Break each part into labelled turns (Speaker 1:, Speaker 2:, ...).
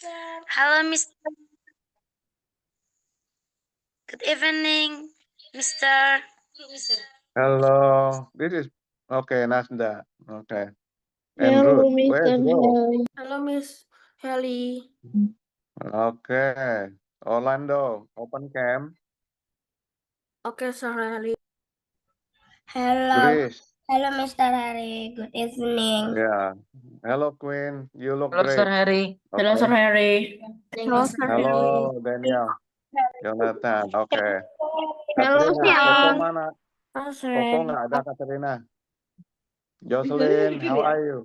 Speaker 1: Hello, Mr. Good evening, Mr.
Speaker 2: Hello, this is okay, Nasda. Okay. And
Speaker 3: Hello,
Speaker 2: Ruth, where's
Speaker 3: Mr.
Speaker 2: Ruth?
Speaker 3: Hel.
Speaker 4: Hello, Miss Helly.
Speaker 2: Okay. Orlando, open cam.
Speaker 4: Okay, Sir Helly.
Speaker 1: Hello,
Speaker 2: Grace.
Speaker 1: hello, Mr. Harry. Good evening.
Speaker 2: Yeah. Hello, Queen. You look
Speaker 5: Hello, Sir
Speaker 2: great.
Speaker 5: Harry.
Speaker 4: Hello,
Speaker 2: Okay.
Speaker 4: Sir Harry.
Speaker 3: Hello, Sir Harry.
Speaker 2: Hello, Daniel. Jonathan. Okay.
Speaker 3: Hello,
Speaker 2: Katrina, Koko
Speaker 3: Siang.
Speaker 2: mana?
Speaker 4: Hello, Sir
Speaker 2: Koko
Speaker 4: Harry.
Speaker 2: nggak ada, Katrina. Jocelyn, how are you?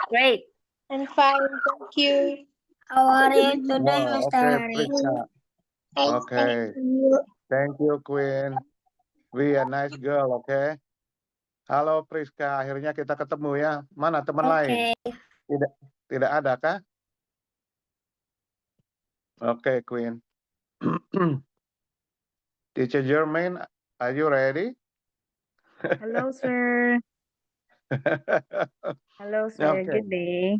Speaker 1: Great.
Speaker 3: I'm fine, thank you.
Speaker 1: How are you today,
Speaker 2: Oh,
Speaker 1: Mr.
Speaker 2: okay,
Speaker 1: Harry?
Speaker 2: Priska. Okay. Thank you, Queen. We a nice girl, okay? Halo Priska, akhirnya kita ketemu ya. Mana teman lain?
Speaker 1: Okay.
Speaker 2: Tidak ada kah? Oke, Queen. Teacher Jermaine, are you ready?
Speaker 6: Hello, sir. Hello, sir.
Speaker 2: Okay.
Speaker 6: Good day.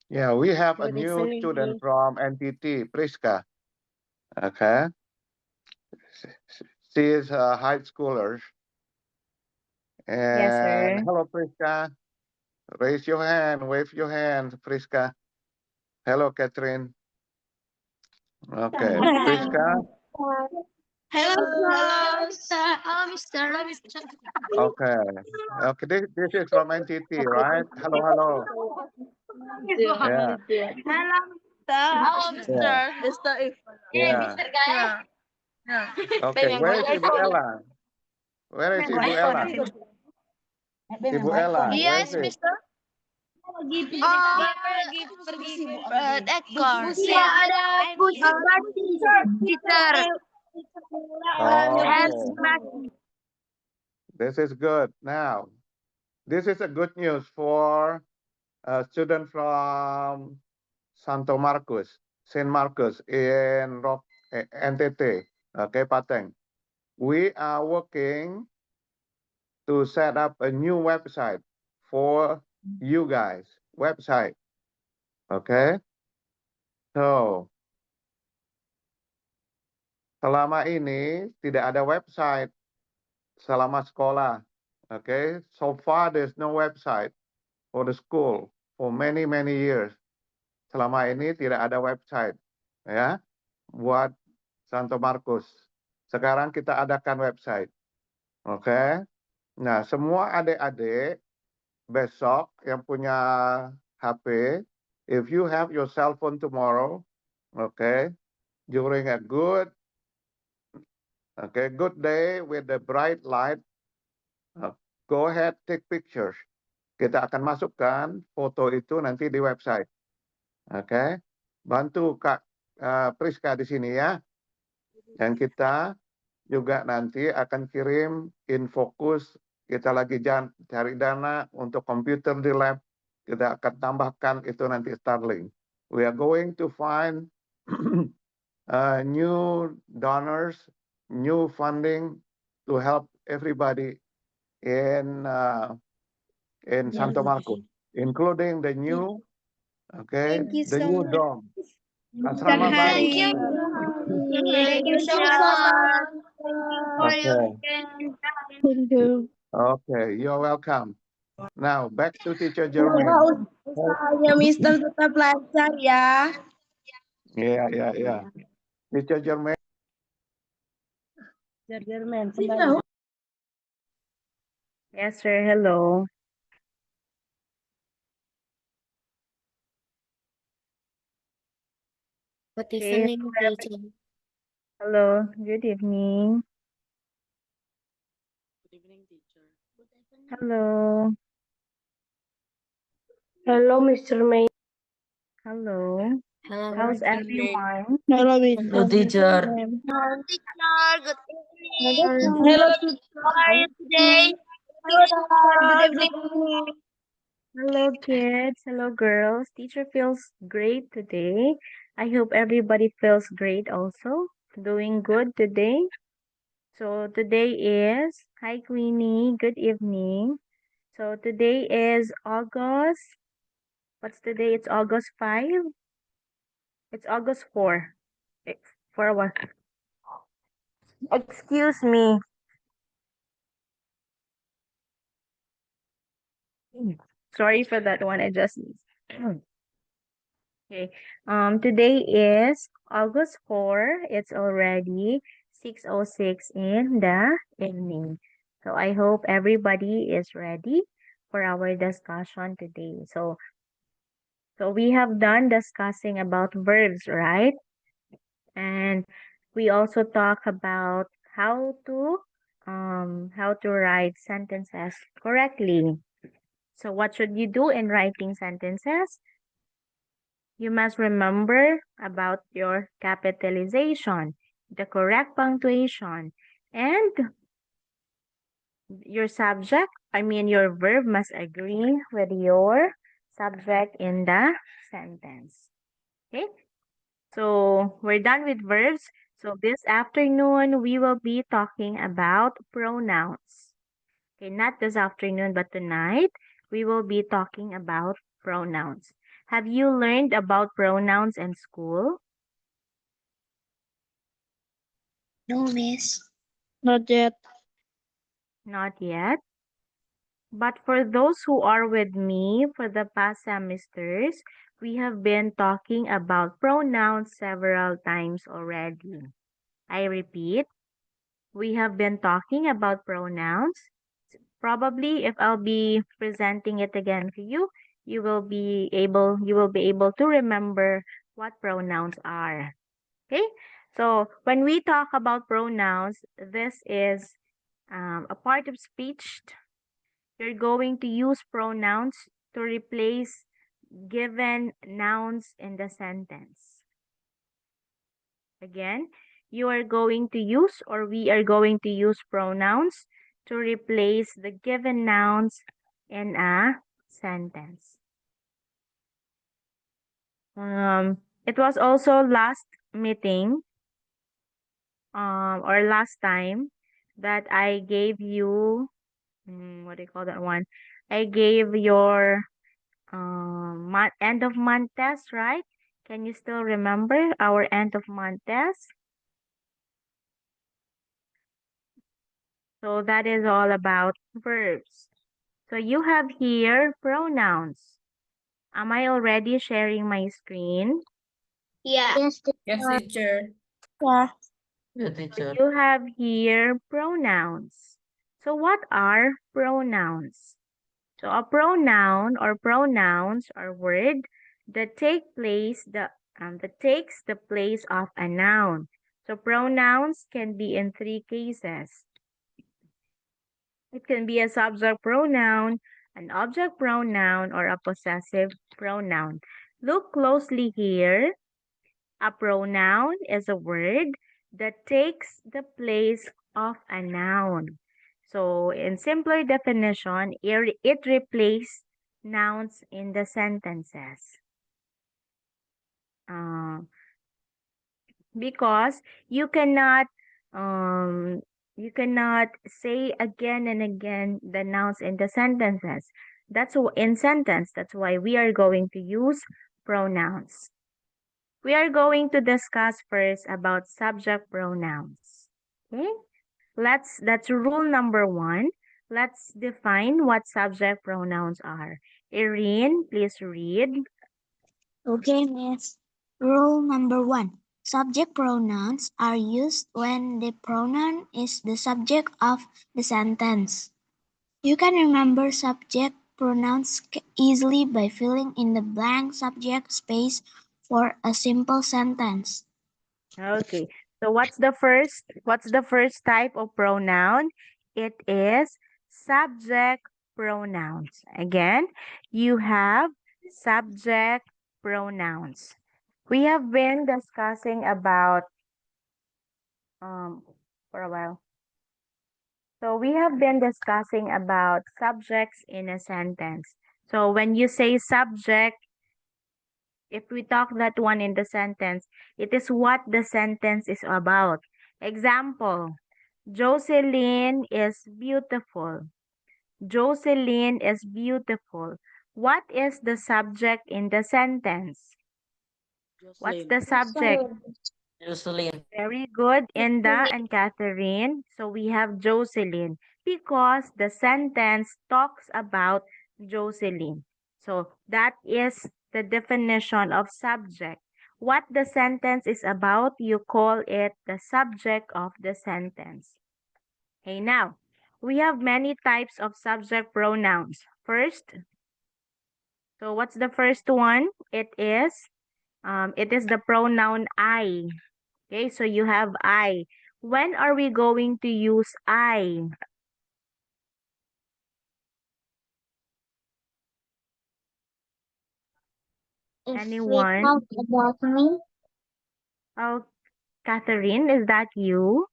Speaker 2: Yeah, we have a
Speaker 3: Good
Speaker 2: new
Speaker 3: evening.
Speaker 2: student from NTT, Priska. Okay. She is a high schooler. And
Speaker 6: Yes, sir.
Speaker 2: hello, Priska. Raise your hand, wave your hand, Priska. Hello, Catherine. Okay, Priska.
Speaker 3: Hello,
Speaker 1: Mr. Hello, Mr.
Speaker 2: Okay. Okay, this is from NTT, right? Hello, hello. Yeah.
Speaker 1: Hello, Mr.
Speaker 4: Mr. If.
Speaker 2: Yeah.
Speaker 1: Gaya.
Speaker 2: Okay, where is Ibu Ella? Where is Ibu Ella? Ibu Ella, where is
Speaker 1: Yes,
Speaker 2: it?
Speaker 1: Mr. Pergi ekor.
Speaker 3: Iya, ada
Speaker 1: Teacher.
Speaker 2: Okay. This is good. Now, this is a good news for a student from Santo Marcos, Saint Marcos in NTT, okay, Pateng. We are working to set up a new website for you guys, website, okay? So, selama ini tidak ada website selama sekolah, okay? So far there's no website for the school for many years. Selama ini tidak ada website, ya, buat Santo Marcos. Sekarang kita adakan website, oke? Nah, semua adik-adik besok yang punya HP, if you have your cell phone tomorrow, okay, during a good day with the bright light, go ahead take pictures. Kita akan masukkan foto itu nanti di website. Oke. Bantu Kak Priska di sini ya. Dan kita juga nanti akan kirim infokus, kita lagi cari dana untuk komputer di lab, kita akan tambahkan itu nanti Starlink. We are going to find new donors, new funding to help everybody in Santo Marcos, including the new,
Speaker 3: Thank you
Speaker 2: the
Speaker 3: so
Speaker 2: new
Speaker 3: much.
Speaker 2: dome. Asrama baru.
Speaker 1: Thank you.
Speaker 3: Thank you so much.
Speaker 2: Okay.
Speaker 3: Thank you.
Speaker 2: Okay, you're welcome. Now back to Teacher Jermaine.
Speaker 3: Usahanya Mister tetap lancar ya.
Speaker 2: Yeah. Teacher Jermaine.
Speaker 3: Jerman,
Speaker 6: Yes, sir. Hello.
Speaker 1: Good
Speaker 6: Okay.
Speaker 1: evening, teacher.
Speaker 6: Hello. Good evening.
Speaker 4: Good evening, teacher.
Speaker 6: Hello.
Speaker 3: Hello, Mr. May.
Speaker 6: Hello.
Speaker 1: Hello,
Speaker 6: How's
Speaker 1: Mr.
Speaker 6: everyone?
Speaker 3: Hello,
Speaker 4: Hello, teacher.
Speaker 1: Teacher, good evening.
Speaker 3: Hello,
Speaker 1: How are you today?
Speaker 3: Good evening.
Speaker 6: Hello, kids. Hello, girls. Teacher feels great today. I hope everybody feels great also. Doing good today. So today is, hi Queenie, good evening. So today is August What's today? It's August 5? It's August 4. For what? Excuse me. Sorry for that one. I just okay. Today is August 4. It's already 6:06 in the evening. So I hope everybody is ready for our discussion today. So we have done discussing about verbs, right? And we also talk about how to write sentences correctly. So what should you do in writing sentences? You must remember about your capitalization, the correct punctuation, and your subject, your verb must agree with your subject in the sentence. Okay? So we're done with verbs. So this afternoon, we will be talking about pronouns. Okay, not this afternoon, but tonight, we will be talking about pronouns. Have you learned about pronouns in school?
Speaker 1: No, miss.
Speaker 3: Not yet.
Speaker 6: Not yet. But for those who are with me for the past semesters, we have been talking about pronouns several times already. I repeat, we have been talking about pronouns. Probably if I'll be presenting it again to you, you will be able to remember what pronouns are. Okay? So when we talk about pronouns, this is a part of speech. You're going to use pronouns to replace given nouns in the sentence. Again, you are going to use, or we are going to use pronouns to replace the given nouns in a sentence. It was also last meeting, or last time that I gave you, what do you call that one? I gave your end of month test, right? Can you still remember our end of month test? So that is all about verbs. So you have here pronouns. Am I already sharing my screen?
Speaker 1: Yeah.
Speaker 3: Yes,
Speaker 4: Yes, teacher.
Speaker 3: teacher.
Speaker 4: Yeah,
Speaker 6: So
Speaker 4: teacher.
Speaker 6: you have here pronouns. So what are pronouns? So a pronoun or pronouns are word that takes the place of a noun. So pronouns can be in three cases. It can be a subject pronoun, an object pronoun, or a possessive pronoun. Look closely here. A pronoun is a word that takes the place of a noun. So in simpler definition, it replaces nouns in the sentences. Because um, you cannot say again and again the nouns in the sentences. In sentence. That's why we are going to use pronouns. We are going to discuss first about subject pronouns. Okay? That's rule number 1. Let's define what subject pronouns are. Irene, please read.
Speaker 1: Okay, miss. Rule number 1. Subject pronouns are used when the pronoun is the subject of the sentence. You can remember subject pronouns easily by filling in the blank subject space for a simple sentence.
Speaker 6: Okay. So what's the first type of pronoun? It is subject pronouns. Again, you have subject pronouns. We have been discussing about for a while. So we have been discussing about subjects in a sentence. So when you say subject, if we talk that one in the sentence, it is what the sentence is about. Example, Jocelyn is beautiful. Jocelyn is beautiful. What is the subject in the sentence? What's
Speaker 4: Jocelyn.
Speaker 6: the subject?
Speaker 4: Jocelyn.
Speaker 6: Very good, Inda and Catherine. So we have Jocelyn because the sentence talks about Jocelyn. So that is the definition of subject. What the sentence is about, you call it the subject of the sentence. Okay, now we have many types of subject pronouns. First, so what's the first one? It is the pronoun I. Okay, so you have I. When are we going to use I?
Speaker 1: If
Speaker 6: Anyone?
Speaker 1: we talk about me,
Speaker 6: Oh, Catherine, is that you?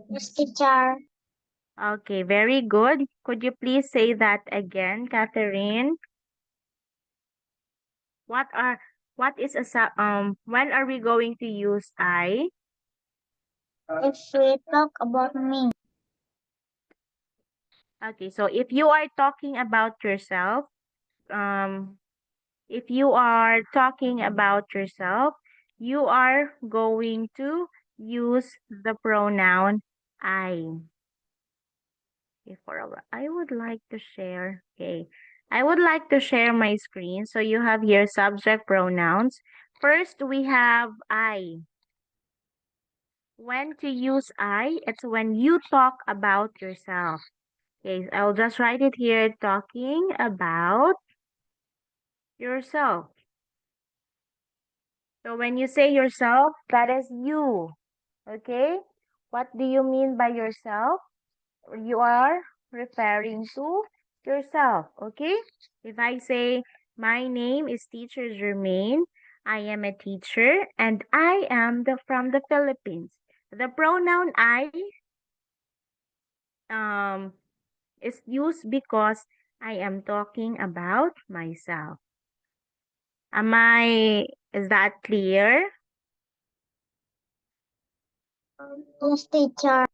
Speaker 1: yes, teacher.
Speaker 6: Okay, very good. Could you please say that again, Catherine? What is when are we going to use I?
Speaker 1: If we talk about me,
Speaker 6: Okay, so if you are talking about yourself, if you are talking about yourself, you are going to use the pronoun I. Okay, I would like to share. Okay, I would like to share my screen. So you have here subject pronouns. First, we have I. When to use I? It's when you talk about yourself. Okay, I'll just write it here, talking about yourself. So when you say yourself, that is you. Okay? What do you mean by yourself? You are referring to yourself. Okay? If I say, my name is Teacher Jermaine, I am a teacher, and I am from the Philippines. The pronoun I is used because I am talking about myself. Is that clear?
Speaker 1: yes, teacher.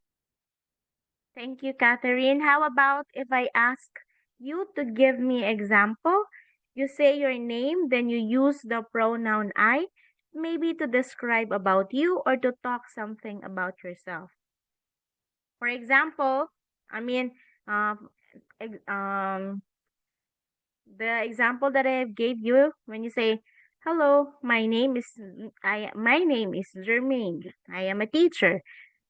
Speaker 6: Thank you, Catherine. How about if I ask you to give me example? You say your name, then you use the pronoun I, maybe to describe about you or to talk something about yourself. For example, I mean, ex- um, the example that I gave you when you say, "Hello, my name is Jermaine. I am a teacher.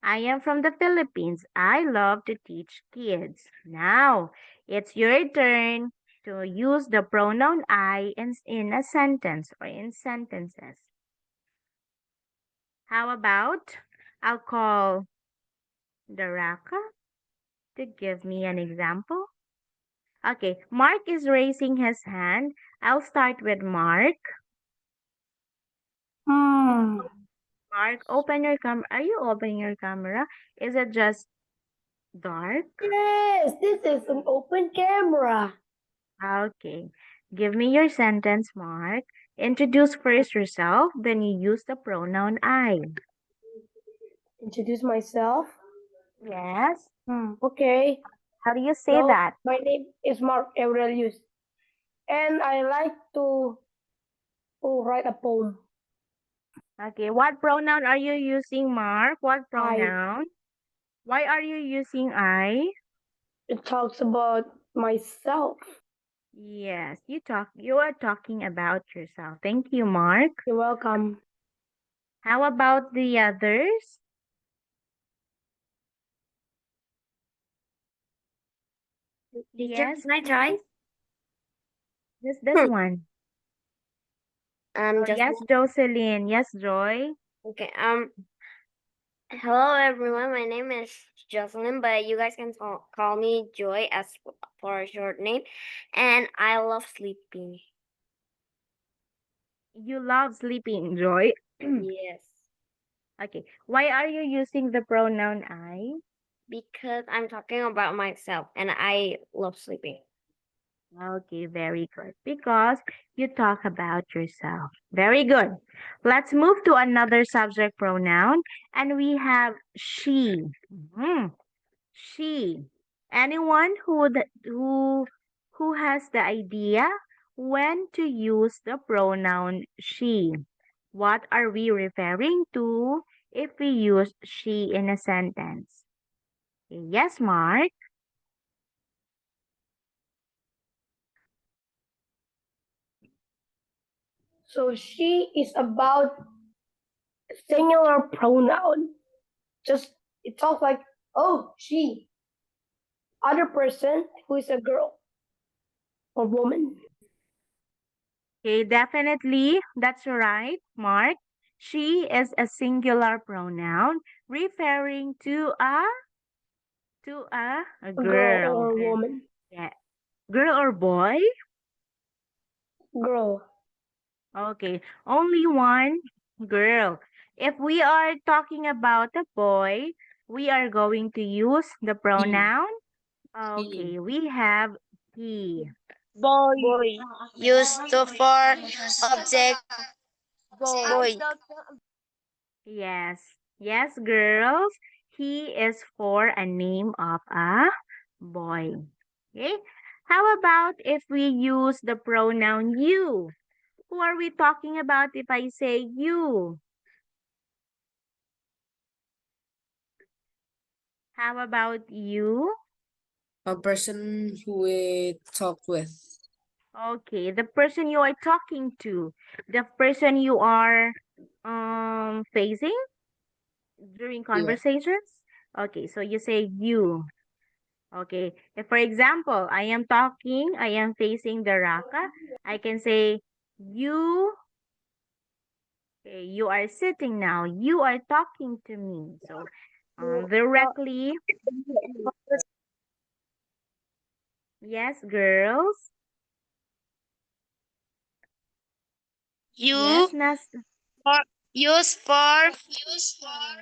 Speaker 6: I am from the Philippines. I love to teach kids." Now, it's your turn to use the pronoun I in a sentence or in sentences. How about I'll call Daraka to give me an example. Okay, Mark is raising his hand. I'll start with Mark. Mark, open your camera. Are you opening your camera? Is it just dark?
Speaker 3: Yes, this is an open camera.
Speaker 6: Okay. Give me your sentence, Mark. Introduce first yourself, then you use the pronoun I.
Speaker 3: Introduce myself.
Speaker 6: Yes.
Speaker 3: Okay.
Speaker 6: How do you say
Speaker 3: Hello,
Speaker 6: that?
Speaker 3: my name is Mark Aurelius, and I like to write a poem.
Speaker 6: Okay. What pronoun are you using, Mark? What
Speaker 3: I.
Speaker 6: pronoun? Why are you using I?
Speaker 3: It talks about myself.
Speaker 6: Yes, you are talking about yourself. Thank you, Mark.
Speaker 3: You're welcome.
Speaker 6: How about the others? Yes,
Speaker 5: Can I try?
Speaker 6: this one. Oh,
Speaker 5: Just
Speaker 6: yes, Jocelyn. Yes, Joy.
Speaker 5: okay. Hello everyone. My name is Jocelyn, but you guys can call me Joy as for a short name. And I love sleeping.
Speaker 6: You love sleeping, Joy.
Speaker 5: Yes,
Speaker 6: Okay. Why are you using the pronoun I?
Speaker 5: because I'm talking about myself, and I love sleeping.
Speaker 6: Okay, very good. Because you talk about yourself. Very good. Let's move to another subject pronoun. And we have she. Mhm. She. Anyone who Who has the idea when to use the pronoun she? What are we referring to if we use she in a sentence? Yes, Mark.
Speaker 3: So she is about singular pronoun. Just it talks like, oh, she. Other person who is a girl or woman.
Speaker 6: Okay, definitely. That's right, Mark. She is a singular pronoun referring to a
Speaker 3: A girl
Speaker 6: girl.
Speaker 3: or a
Speaker 6: Okay.
Speaker 3: woman.
Speaker 6: Yeah. Girl or boy?
Speaker 3: Girl.
Speaker 6: Okay, only one girl. If we are talking about a boy, we are going to use the pronoun. Okay, we have he.
Speaker 1: Boy.
Speaker 5: Used to for object boy.
Speaker 6: Yes, yes, girls. He is for a name of a boy. Okay, how about if we use the pronoun you? Who are we talking about if I say you? How about you?
Speaker 4: A person who we talk with.
Speaker 6: Okay, the person you are talking to, the person you are facing during
Speaker 4: Yeah.
Speaker 6: conversations. Okay, so you say you. Okay, if for example, I am facing the Raka, I can say you. Okay, you are sitting now. You are talking to me. So directly, yes, girls.
Speaker 5: You
Speaker 6: Yes, Nas.
Speaker 5: for use for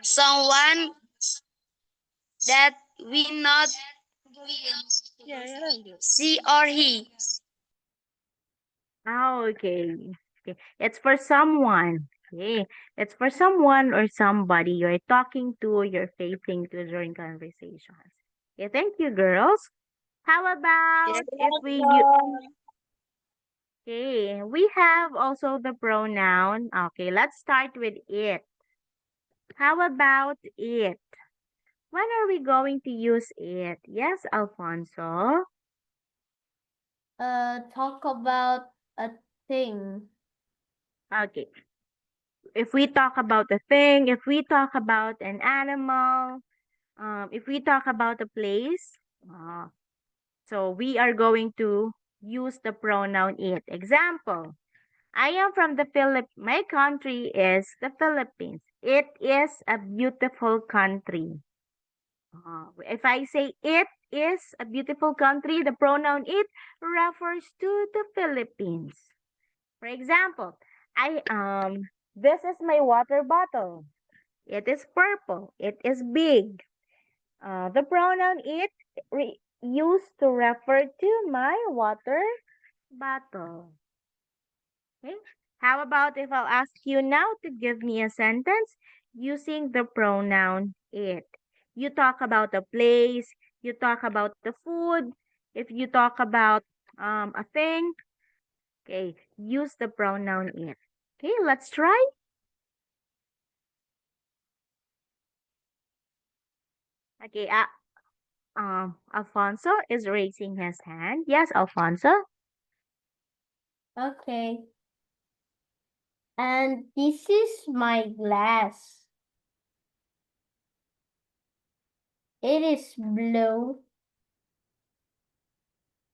Speaker 5: someone that we not she or he.
Speaker 6: Oh, okay. Okay. It's for someone. Okay. It's for someone or somebody you're talking to, you're facing to during conversations. Okay, thank you, girls. How about if okay, we have also the pronoun. Okay, let's start with it. How about it? When are we going to use it? Yes, Alfonso.
Speaker 1: Talk about a thing.
Speaker 6: Okay. If we talk about a thing, if we talk about an animal, if we talk about a place, so we are going to use the pronoun it. Example, I am from the Philippines. My country is the Philippines. It is a beautiful country. If I say it is a beautiful country, the pronoun it refers to the Philippines. For example, I this is my water bottle. It is purple. It is big. The pronoun it used to refer to my water bottle. Okay. How about if I'll ask you now to give me a sentence using the pronoun it? You talk about a place, you talk about the food, if you talk about a thing, okay, use the pronoun it. Okay, let's try. Okay, Alfonso is raising his hand. Yes, Alfonso.
Speaker 1: Okay. And this is my glass. It is blue.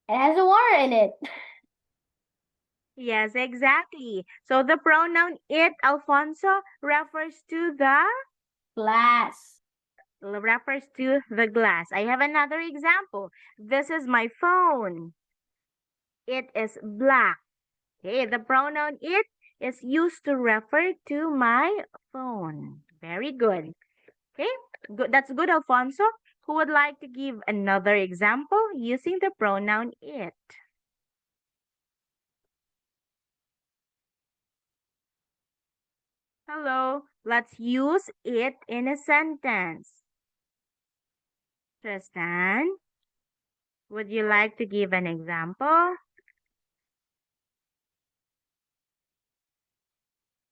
Speaker 1: It has water in it.
Speaker 6: Yes, exactly. So the pronoun it, Alfonso, refers to
Speaker 1: Glass.
Speaker 6: the glass. I have another example. This is my phone. It is black. Okay, the pronoun it is used to refer to my phone. Very good. Okay, good. That's good, Alfonso. Who would like to give another example using the pronoun it? Hello, let's use it in a sentence. Tristan. Would you like to give an example?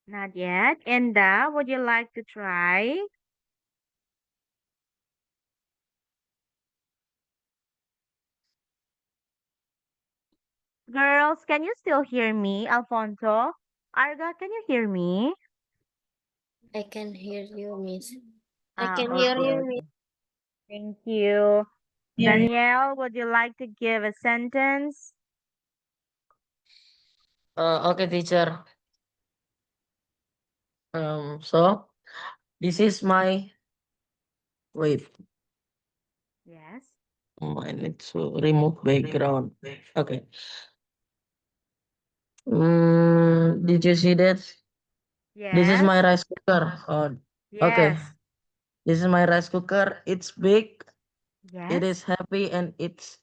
Speaker 6: Not yet. Enda, would you like to try? Girls, can you still hear me? Alfonso? Arga, can you hear me?
Speaker 5: I can hear you, Miss.
Speaker 6: Okay, okay. Thank you. Danielle, would you like to give a sentence?
Speaker 7: Okay, teacher. So this is my wait.
Speaker 6: Yes.
Speaker 7: I need to remove background. Okay. Did you see that? This is
Speaker 6: Yes.
Speaker 7: my rice cooker. Oh, okay.
Speaker 6: Yes.
Speaker 7: This is my rice cooker. It's big. It
Speaker 6: Yes.
Speaker 7: is heavy, and it's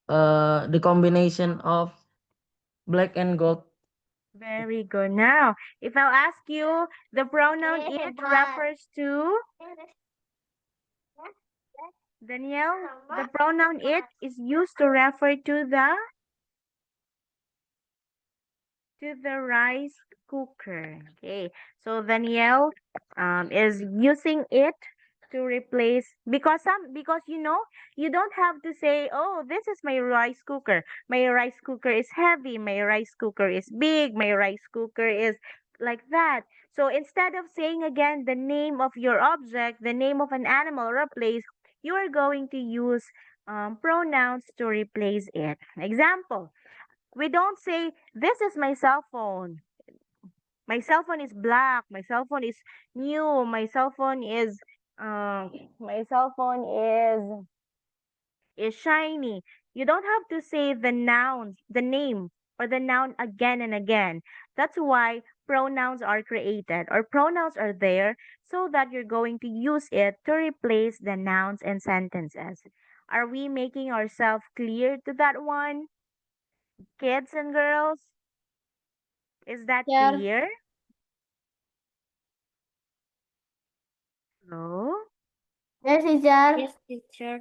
Speaker 7: the combination of black and gold.
Speaker 6: Very good. Now, if I'll ask you, the pronoun it refers to Danielle. The pronoun it is used to refer to the rice cooker. Okay. So Danielle is using it to replace because you don't have to say, oh, this is my rice cooker. My rice cooker is heavy, my rice cooker is big, my rice cooker is like that. So instead of saying again the name of your object, the name of an animal or a place, you are going to use pronouns to replace it. Example, we don't say this is my cell phone. My cell phone is black. My cell phone is new. My cell phone is shiny. You don't have to say the nouns, the name or the noun again and again. That's why pronouns are created or pronouns are there so that you're going to use it to replace the nouns and sentences. Are we making ourselves clear to that one? Kids and girls, is that clear? Hello?
Speaker 3: Yes, teacher.
Speaker 5: Yes, teacher.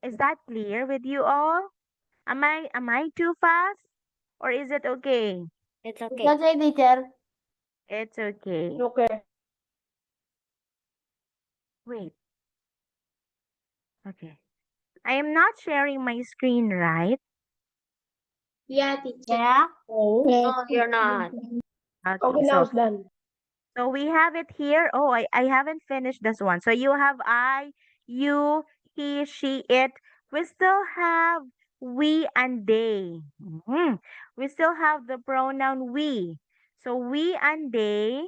Speaker 6: Is that clear with you all? Am I too fast? Or is it okay?
Speaker 5: It's okay.
Speaker 3: That's right, teacher.
Speaker 6: It's okay.
Speaker 3: Okay.
Speaker 6: Wait. Okay. I am not sharing my screen, right?
Speaker 1: Yeah, teacher.
Speaker 3: Yeah. Oh.
Speaker 5: No, you're not.
Speaker 3: Okay,
Speaker 6: Okay,
Speaker 3: now it's done.
Speaker 6: so we have it here. Oh, I haven't finished this one. So you have I, you, he, she, it. We still have we and they. We still have the pronoun we. So we and they,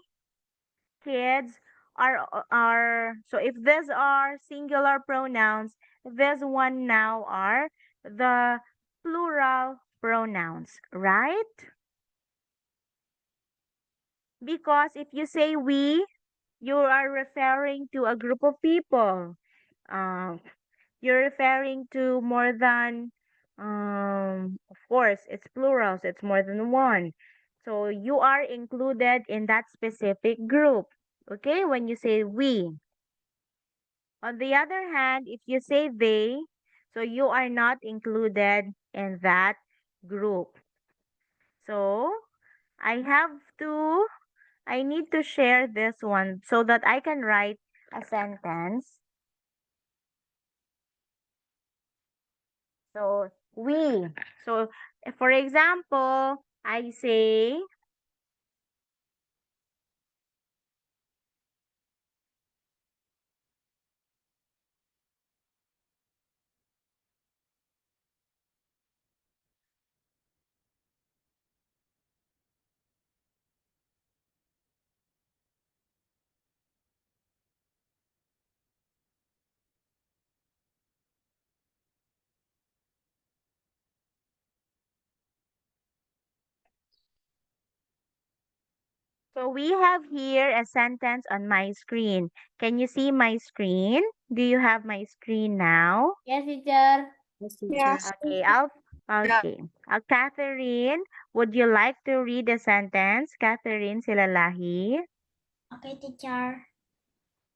Speaker 6: kids, are so if these are singular pronouns, this one now are the plural pronouns, right? Because if you say we, you are referring to a group of people. Uh, you're referring to more than, of course, it's plurals, it's more than one. So you are included in that specific group. Okay, when you say we. On the other hand, if you say they, so you are not included in that group. So I need to share this one so that I can write a sentence. So we. So for example, I say, so we have here a sentence on my screen. Can you see my screen? Do you have my screen now?
Speaker 3: Yes, teacher.
Speaker 5: Yes, teacher.
Speaker 6: Okay, Catherine, would you like to read the sentence? Catherine Silalahi.
Speaker 1: Okay, teacher.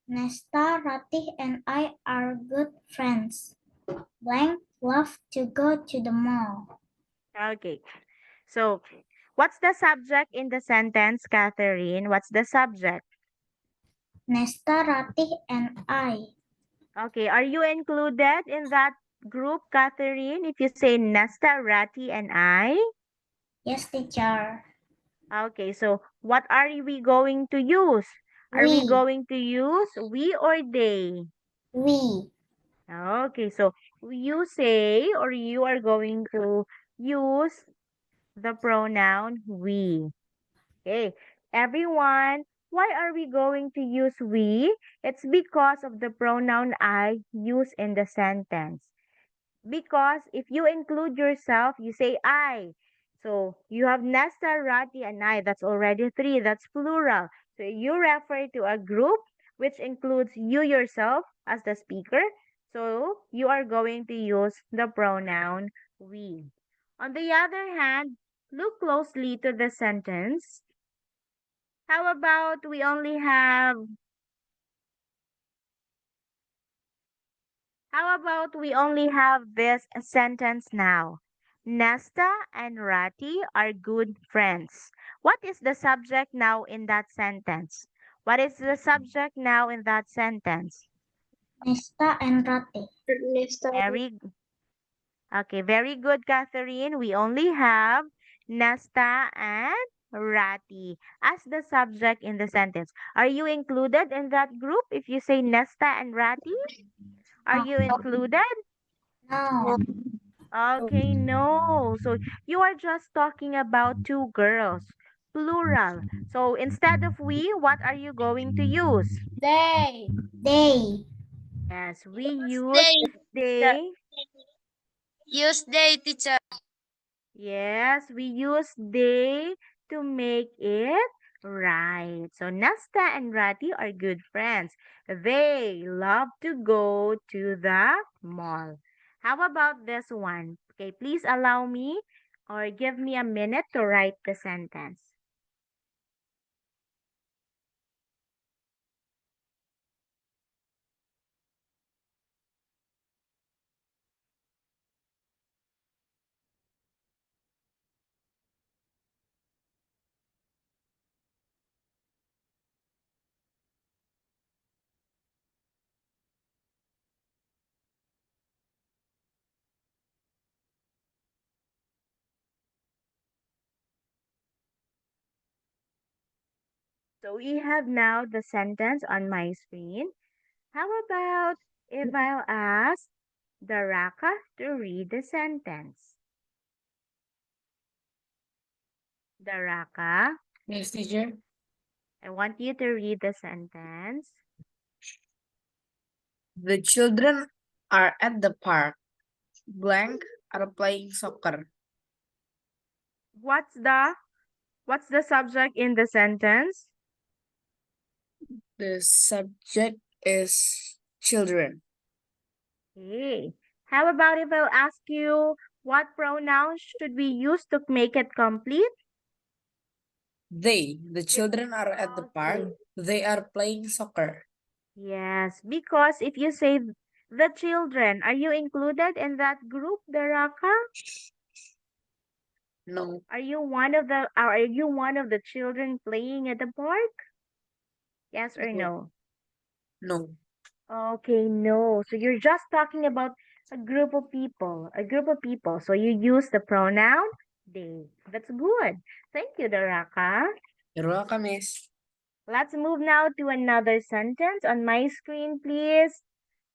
Speaker 1: Nesta, Ratih, and I are good friends. Blank love to go to the mall.
Speaker 6: Okay. So, what's the subject in the sentence, Catherine? What's the subject?
Speaker 1: Nesta, Rati, and I.
Speaker 6: Okay, are you included in that group, Catherine? If you say Nesta, Rati, and I?
Speaker 1: Yes, teacher.
Speaker 6: Okay, so what are we going to use? Are we
Speaker 1: We.
Speaker 6: going to use we or they?
Speaker 1: We.
Speaker 6: Okay, so you say or you are going to use the pronoun we. Okay, everyone, why are we going to use we? It's because of the pronoun I use in the sentence. Because if you include yourself, you say I. So you have Nesta, Rati, and I. That's already three. That's plural. So you refer to a group which includes you yourself as the speaker. So you are going to use the pronoun we. On the other hand, look closely to the sentence. How about we only have this sentence now? Nesta and Rati are good friends. What is the subject now in that sentence? What is the subject now in that sentence?
Speaker 1: Nesta and Rati.
Speaker 3: Nesta.
Speaker 6: Very good, Catherine. We only have Nesta and Rati as the subject in the sentence. Are you included in that group if you say Nesta and Rati? Are you included?
Speaker 1: No.
Speaker 6: Okay, no. So you are just talking about two girls, plural. So instead of we, what are you going to use?
Speaker 3: They.
Speaker 1: They.
Speaker 6: Yes, we use
Speaker 4: They.
Speaker 6: they.
Speaker 4: Use they, teacher.
Speaker 6: Yes, we use they to make it right. So Nasta and Rati are good friends. They love to go to the mall. How about this one? Okay, please allow me or give me a minute to write the sentence. So we have now the sentence on my screen. How about if I'll ask Daraka to read the sentence? Daraka,
Speaker 4: Yes, teacher.
Speaker 6: I want you to read the sentence.
Speaker 4: The children are at the park. Blank are playing soccer.
Speaker 6: What's the subject in the sentence?
Speaker 4: The subject is children.
Speaker 6: Okay. How about if I'll ask you what pronouns should we use to make it complete?
Speaker 4: The children are at the park. They are playing soccer.
Speaker 6: Yes, because if you say the children, are you included in that group, Daraka?
Speaker 4: No,
Speaker 6: Are you one of the children playing at the park? Yes or no?
Speaker 4: no.
Speaker 6: Okay, no. So you're just talking about a group of people, So you use the pronoun they. That's good. Thank you, Daraka.
Speaker 4: You're welcome, miss.
Speaker 6: Let's move now to another sentence on my screen, please.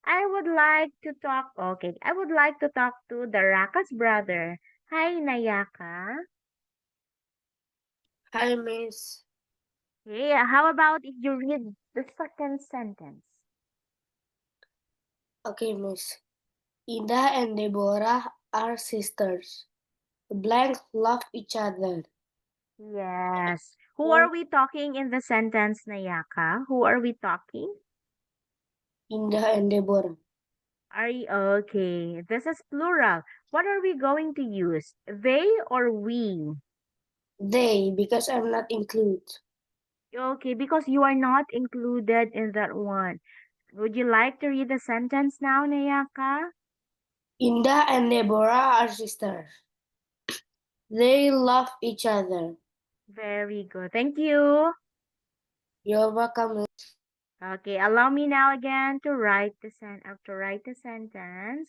Speaker 6: I would like to talk. Okay, I would like to talk to Daraka's brother. Hi, Nayaka.
Speaker 3: Hi, Miss.
Speaker 6: Yeah, how about if you read the second sentence?
Speaker 3: Okay, Miss. Ida and Deborah are sisters. Blank love each other.
Speaker 6: Yes. Who are we talking in the sentence, Nayaka? Who are we talking?
Speaker 3: Indah and Deborah.
Speaker 6: Are you, okay, this is plural. What are we going to use? They or we?
Speaker 3: They, because I'm not included.
Speaker 6: Okay, because you are not included in that one. Would you like to read the sentence now, Nayaka?
Speaker 3: Indah and Deborah are sisters. They love each other.
Speaker 6: Very good. Thank you.
Speaker 3: You're welcome, Miss.
Speaker 6: Okay, allow me now again to write the sentence.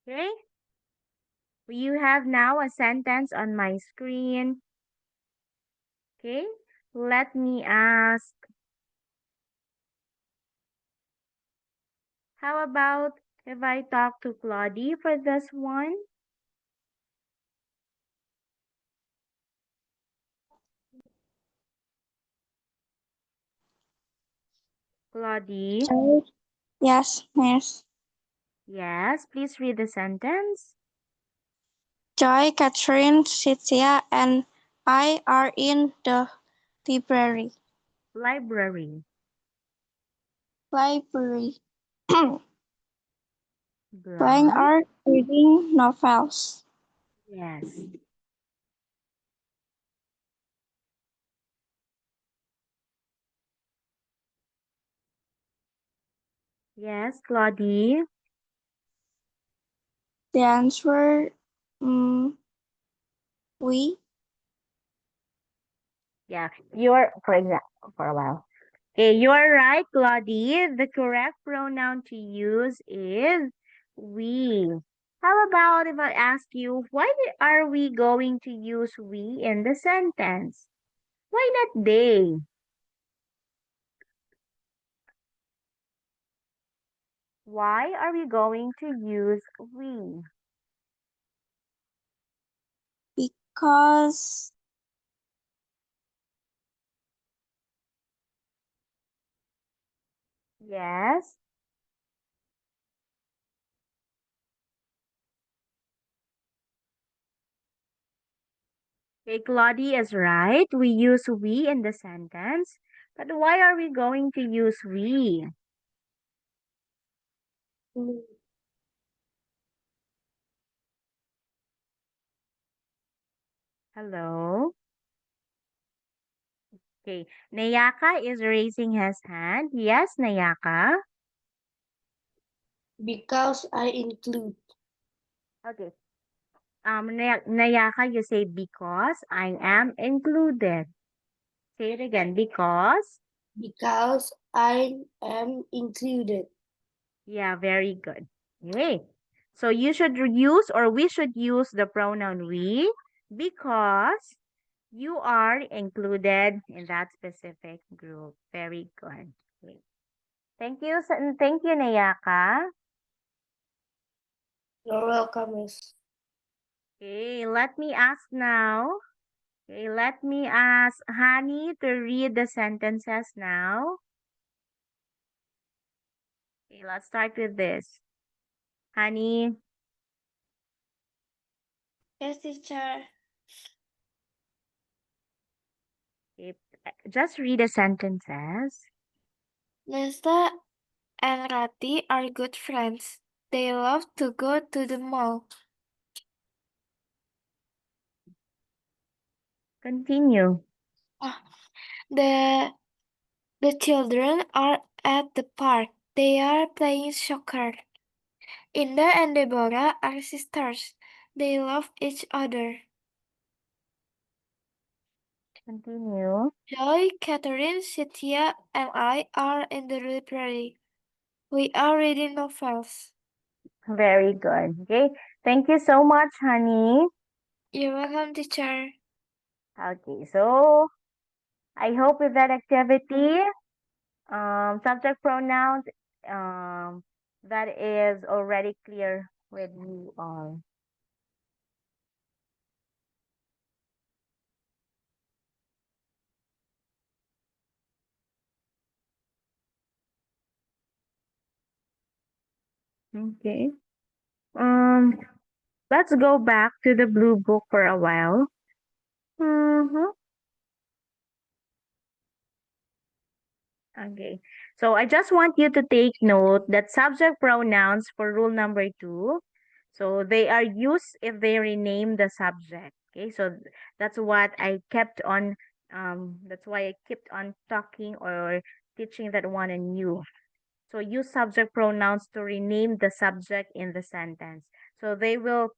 Speaker 6: Okay. You have now a sentence on my screen. Okay. Let me ask. How about if I talk to Claudie for this one? Claudie.
Speaker 1: Yes, Miss.
Speaker 6: Yes, please read the sentence.
Speaker 1: Joy, Catherine, Cynthia, and I are in the library.
Speaker 6: Library.
Speaker 1: Library. Playing
Speaker 6: Good.
Speaker 1: art, reading novels.
Speaker 6: Yes. Yes, Claudie.
Speaker 1: The answer, we.
Speaker 6: Yeah, for example, for a while. Okay, you're right, Claudie. The correct pronoun to use is we. How about if I ask you, are we going to use we in the sentence? Why not they? Why are we going to use we?
Speaker 1: Because
Speaker 6: Yes. Okay, Claudie is right. We use we in the sentence. But why are we going to use we? Hello? Okay, Nayaka is raising his hand. Yes, Nayaka.
Speaker 3: Because I include.
Speaker 6: Okay. Nayaka, you say because I am included. Say it again.
Speaker 3: Because I am included.
Speaker 6: Yeah, very good. Okay. So you should use or we should use the pronoun we because you are included in that specific group. Very good. Okay. Thank you, Nayaka.
Speaker 3: You're welcome, Miss.
Speaker 6: Okay, let me ask now. Okay, let me ask Hani to read the sentences now. Okay, let's start with this. Hani,
Speaker 1: yes, teacher.
Speaker 6: okay, just read the sentences.
Speaker 1: Nesta and Rati are good friends. They love to go to the mall.
Speaker 6: Continue.
Speaker 1: The the children are at the park. They are playing soccer. Indah and Deborah are sisters. They love each other.
Speaker 6: Continue.
Speaker 1: Joy, Catherine, Cynthia, and I are in the library. We are reading novels.
Speaker 6: Very good. Okay, thank you so much, Hani.
Speaker 1: You're welcome, teacher.
Speaker 6: Okay, so I hope with that activity, subject pronouns, that is already clear with you all. Okay. Let's go back to the blue book for a while. Mm-hmm. Okay. So I just want you to take note that subject pronouns for rule number 2. So they are used if they rename the subject. Okay. So that's what I kept on that's why I kept on talking or teaching that one in you. So use subject pronouns to rename the subject in the sentence. So they will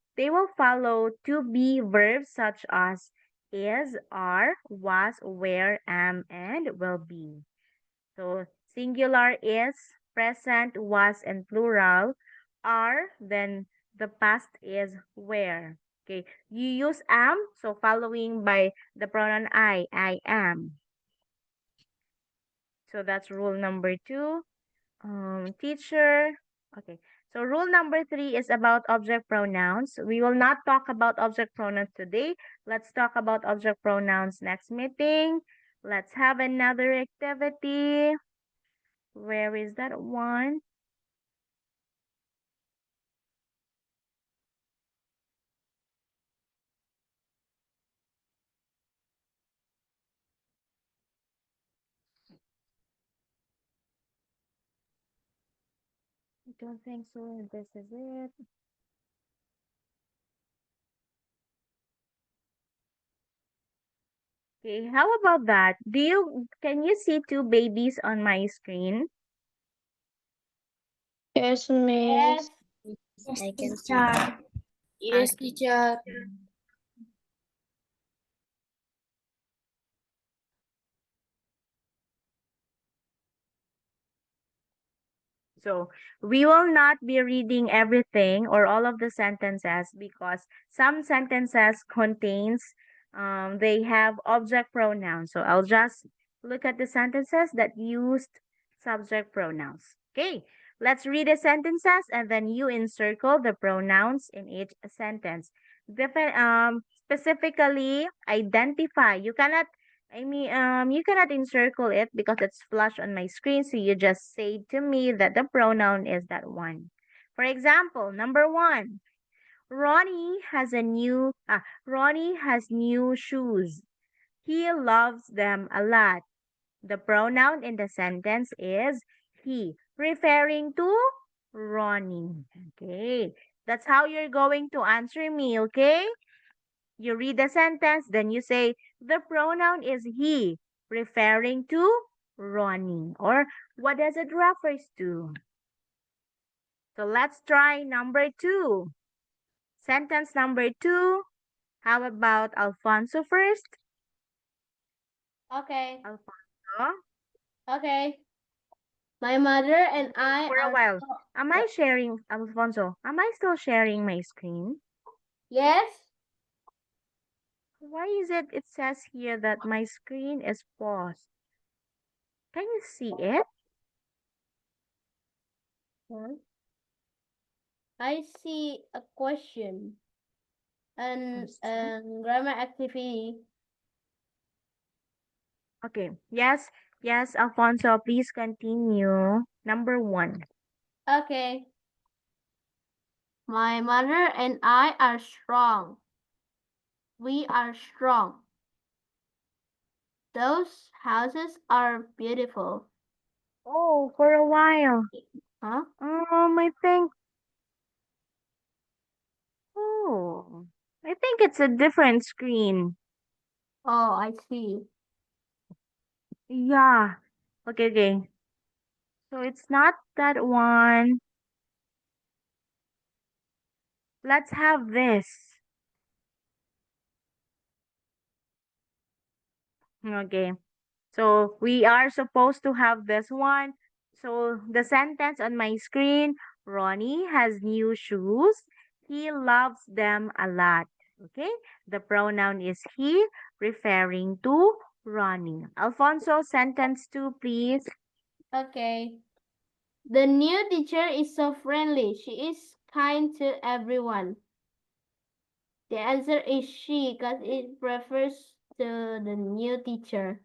Speaker 6: follow to be verbs such as is, are, was, were, am, and will be. So singular is, present was, and plural are, then the past is where. Okay, you use am, so following by the pronoun I am. So that's rule number 2. Teacher. Okay. So rule number 3 is about object pronouns. We will not talk about object pronouns today. Let's talk about object pronouns next meeting. Let's have another activity. Where is that one? I don't think so. This is it. Okay, how about that? Can you see 2 babies on my screen?
Speaker 3: Yes, miss.
Speaker 5: I can see.
Speaker 4: Yes, teacher.
Speaker 6: So we will not be reading everything or all of the sentences because some sentences contains they have object pronouns. So I'll just look at the sentences that used subject pronouns. Okay, let's read the sentences and then you encircle the pronouns in each sentence. Specifically identify. You cannot encircle it because it's flash on my screen. So you just say to me that the pronoun is that one. For example, number 1, Ronnie has new shoes. He loves them a lot. The pronoun in the sentence is he, referring to Ronnie. Okay. That's how you're going to answer me, okay? You read the sentence, then you say the pronoun is he, referring to Ronnie. Or what does it refers to? So let's try number 2. Sentence number 2. How about Alfonso first?
Speaker 3: Okay.
Speaker 6: Alfonso,
Speaker 3: Okay. My mother and I
Speaker 6: for a
Speaker 3: are.
Speaker 6: while. Am I sharing, Alfonso? Am I still sharing my screen?
Speaker 3: Yes.
Speaker 6: Why is it? It says here that my screen is paused. Can you see it?
Speaker 3: I see a question and
Speaker 6: Question.
Speaker 3: grammar activity.
Speaker 6: Okay. Yes. Yes, Alfonso, please continue. Number 1.
Speaker 3: Okay. My mother and I are strong. We are strong. Those houses are beautiful.
Speaker 6: Oh, for a while.
Speaker 3: Huh?
Speaker 6: I think. Oh, I think it's a different screen.
Speaker 3: Oh, I see.
Speaker 6: Yeah. Okay, okay. So it's not that one. Let's have this. Okay. So we are supposed to have this one. So the sentence on my screen, Ronnie has new shoes. He loves them a lot. Okay. The pronoun is he, referring to Ronnie. Alfonso, sentence 2, please.
Speaker 3: Okay. The new teacher is so friendly. She is kind to everyone. The answer is she because it refers to the new teacher.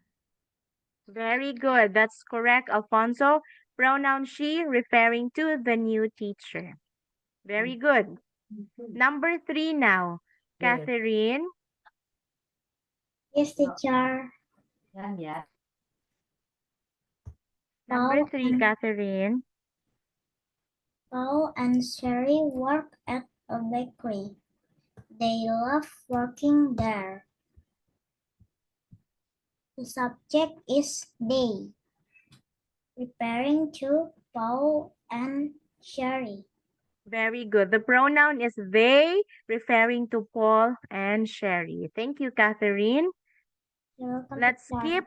Speaker 6: Very good. That's correct, Alfonso. Pronoun she referring to the new teacher. Very good. Number 3 now.
Speaker 7: Yes.
Speaker 6: Catherine.
Speaker 1: Yes, teacher.
Speaker 6: Number
Speaker 1: Paul
Speaker 6: 3,
Speaker 1: and
Speaker 6: Catherine.
Speaker 1: Paul and Sherry work at a bakery. They love working there. The subject is they, referring to Paul and Sherry.
Speaker 6: Very good. The pronoun is they, referring to Paul and Sherry. Thank you, Catherine.
Speaker 1: You're welcome,
Speaker 6: Let's
Speaker 1: teacher.
Speaker 6: skip.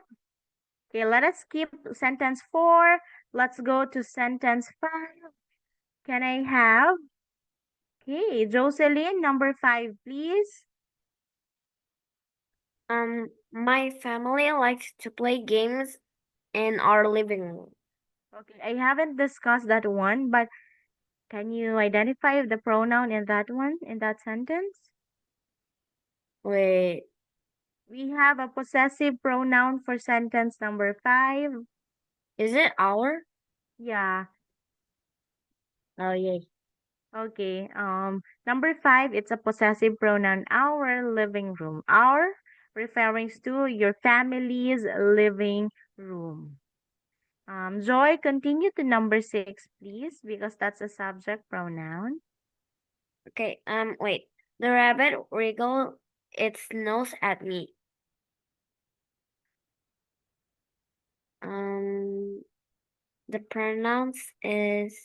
Speaker 6: Okay, let us skip sentence 4. Let's go to sentence 5. Can I have? Okay, Jocelyn, number 5, please.
Speaker 5: My family likes to play games in our living room.
Speaker 6: Okay, I haven't discussed that one, but can you identify the pronoun in that one, in that sentence?
Speaker 5: Wait,
Speaker 6: We have a possessive pronoun for sentence number 5.
Speaker 5: is it our?
Speaker 6: Yeah.
Speaker 5: Oh, yeah.
Speaker 6: Okay. Number 5, it's a possessive pronoun. Our living room. Our referring to your family's living room. Joy, continue to number 6, please, because that's a subject pronoun.
Speaker 5: Okay, wait. The rabbit wriggled its nose at me. The pronouns is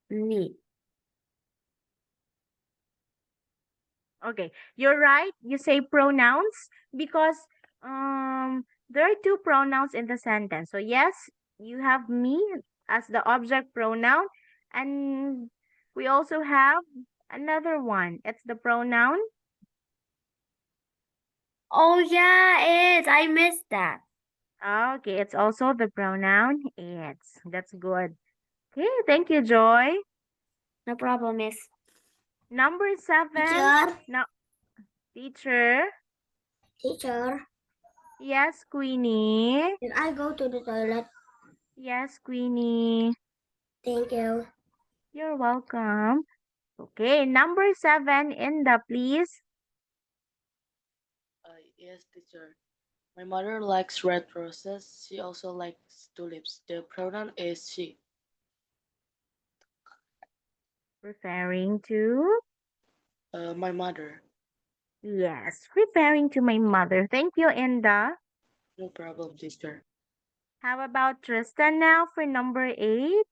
Speaker 5: me.
Speaker 6: Okay, you're right. You say pronouns because there are two pronouns in the sentence. So yes, you have me as the object pronoun, and we also have another one. It's the pronoun.
Speaker 5: Oh, yeah, it's. I missed that.
Speaker 6: Okay, it's also the pronoun it's. That's good. Okay, thank you, Joy.
Speaker 5: No problem, miss.
Speaker 6: Number 7.
Speaker 1: Teacher,
Speaker 6: No, teacher.
Speaker 1: teacher,
Speaker 6: Yes, Queenie.
Speaker 1: can I go to the toilet?
Speaker 6: Yes, Queenie.
Speaker 1: Thank you.
Speaker 6: You're welcome. Okay, number 7, Inda, please.
Speaker 8: Yes, teacher. My mother likes red roses. She also likes tulips. The pronoun is she.
Speaker 6: Referring to?
Speaker 8: My mother.
Speaker 6: Yes, referring to my mother. Thank you, Inda.
Speaker 8: No problem, teacher.
Speaker 6: How about Tristan now for number 8?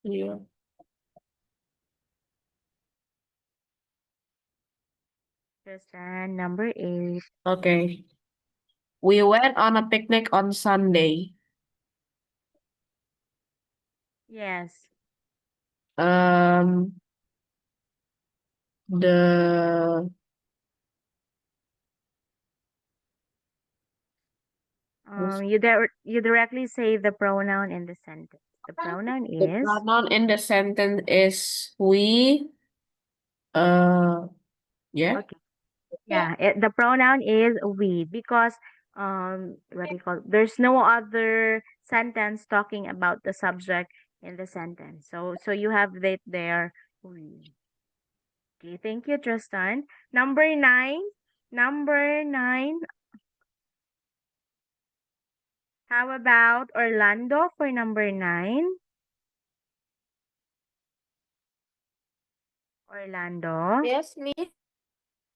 Speaker 4: Yeah.
Speaker 6: Tristan, number 8.
Speaker 4: Okay. We went on a picnic on Sunday.
Speaker 6: Yes.
Speaker 4: The
Speaker 6: You directly say the pronoun in the sentence. The pronoun
Speaker 4: the
Speaker 6: is
Speaker 4: pronoun in the sentence is we. Yeah.
Speaker 6: okay. Yeah, the pronoun is we because what do you call there's no other sentence talking about the subject in the sentence. So you have that there we. Okay, thank you, Tristan. Number 9. Number 9. How about Orlando for number 9? Orlando.
Speaker 5: Yes, miss.